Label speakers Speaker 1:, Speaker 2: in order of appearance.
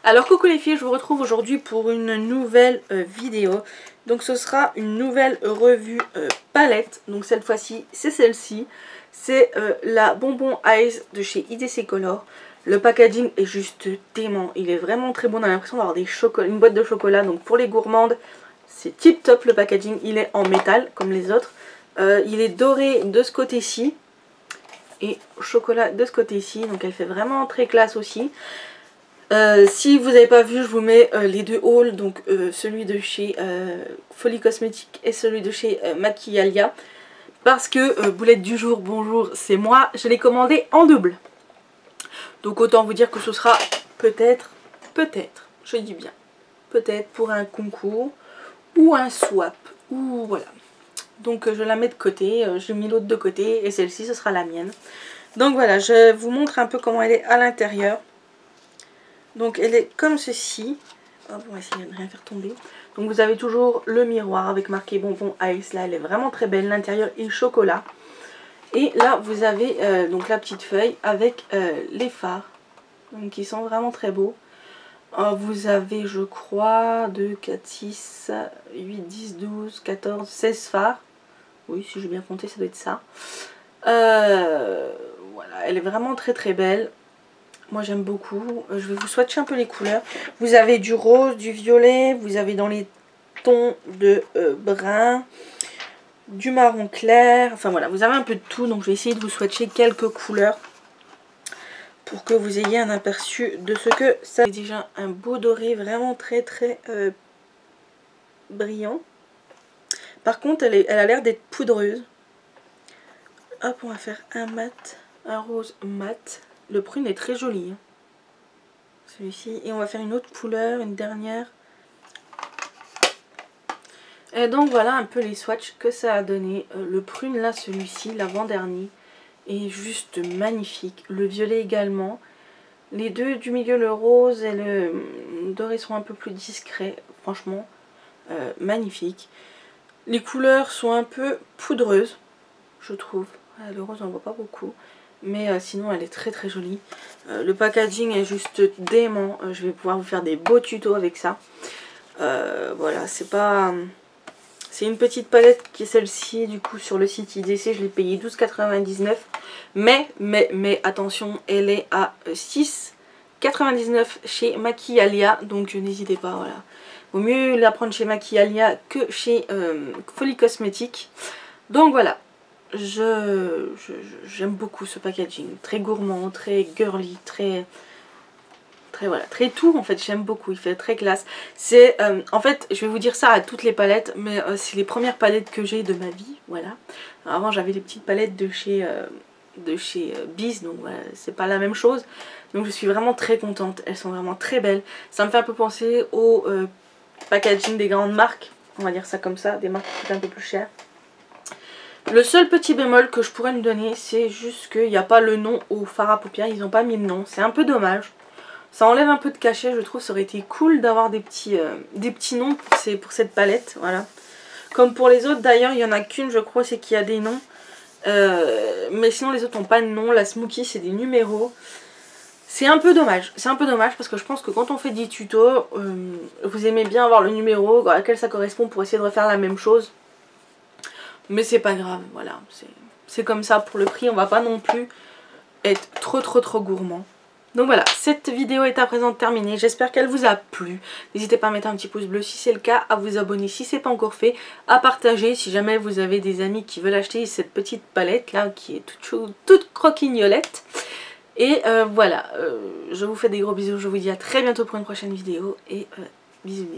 Speaker 1: Alors coucou les filles, je vous retrouve aujourd'hui pour une nouvelle vidéo. Donc ce sera une nouvelle revue palette. Donc cette fois-ci c'est celle-ci. C'est la Bonbon Eyes de chez IDC Color. Le packaging est juste dément. Il est vraiment très bon. On a l'impression d'avoir une boîte de chocolat. Donc pour les gourmandes, c'est tip top le packaging. Il est en métal comme les autres. Il est doré de ce côté-ci. Et chocolat de ce côté-ci. Donc elle fait vraiment très classe aussi. Si vous n'avez pas vu, je vous mets les deux hauls, donc celui de chez Folie Cosmétique et celui de chez Maquillalia. Parce que boulette du jour, bonjour, c'est moi, je l'ai commandé en double. Donc autant vous dire que ce sera peut-être, je dis bien, peut-être pour un concours ou un swap, ou voilà. Donc je la mets de côté, j'ai mis l'autre de côté et celle-ci ce sera la mienne. Donc voilà, je vous montre un peu comment elle est à l'intérieur. Donc elle est comme ceci. Hop, on va essayer de ne rien faire tomber. Donc vous avez toujours le miroir avec marqué Bonbon Ice. Là elle est vraiment très belle. L'intérieur est chocolat. Et là vous avez donc la petite feuille avec les fards. Donc qui sont vraiment très beaux. Vous avez je crois 2, 4, 6, 8, 10, 12, 14, 16 fards. Oui si j'ai bien compté ça doit être ça. Voilà, elle est vraiment très très belle. Moi j'aime beaucoup. Je vais vous swatcher un peu les couleurs. Vous avez du rose, du violet, vous avez dans les tons de brun, du marron clair. Enfin voilà, vous avez un peu de tout. Donc je vais essayer de vous swatcher quelques couleurs pour que vous ayez un aperçu de ce que ça. C'est déjà un beau doré vraiment très très brillant. Par contre elle a l'air d'être poudreuse. Hop, on va faire un mat, un rose mat. Le prune est très joli. Hein. Celui-ci. Et on va faire une autre couleur, une dernière. Et donc voilà un peu les swatchs que ça a donné. Le prune là, celui-ci, l'avant-dernier, est juste magnifique. Le violet également. Les deux du milieu, le rose et le doré, sont un peu plus discrets. Franchement, magnifique. Les couleurs sont un peu poudreuses, je trouve. Le rose, on ne voit pas beaucoup. Mais sinon elle est très très jolie. Le packaging est juste dément. Je vais pouvoir vous faire des beaux tutos avec ça. Voilà, c'est pas... C'est une petite palette qui est celle-ci. Du coup sur le site IDC je l'ai payé 12,99. Mais attention, elle est à 6,99 chez Maquillalia. Donc n'hésitez pas, voilà. Vaut mieux la prendre chez Maquillalia que chez Folie Cosmétique. Donc voilà. J'aime beaucoup ce packaging, très gourmand, très girly, très voilà, très tout en fait, j'aime beaucoup, il fait très classe. C'est en fait, je vais vous dire ça à toutes les palettes, mais c'est les premières palettes que j'ai de ma vie, voilà. Alors, avant j'avais les petites palettes de chez Biz, donc voilà, c'est pas la même chose. Donc je suis vraiment très contente, elles sont vraiment très belles. Ça me fait un peu penser au packaging des grandes marques, on va dire ça comme ça, des marques qui coûtent un peu plus cher. Le seul petit bémol que je pourrais lui donner, c'est juste qu'il n'y a pas le nom au fard à paupières. Ils n'ont pas mis le nom. C'est un peu dommage. Ça enlève un peu de cachet, je trouve. Ça aurait été cool d'avoir des petits noms pour cette palette. Voilà. Comme pour les autres, d'ailleurs, il n'y en a qu'une, je crois, c'est qu'il y a des noms. Mais sinon, les autres n'ont pas de nom. La Smokey, c'est des numéros. C'est un peu dommage. C'est un peu dommage parce que je pense que quand on fait des tutos, vous aimez bien avoir le numéro à quel ça correspond pour essayer de refaire la même chose. Mais c'est pas grave, voilà, c'est comme ça pour le prix, on va pas non plus être trop gourmand. Donc voilà, cette vidéo est à présent terminée, j'espère qu'elle vous a plu. N'hésitez pas à mettre un petit pouce bleu si c'est le cas, à vous abonner si c'est pas encore fait, à partager si jamais vous avez des amis qui veulent acheter cette petite palette là qui est toute croquignolette. Et voilà, je vous fais des gros bisous, je vous dis à très bientôt pour une prochaine vidéo et bisous.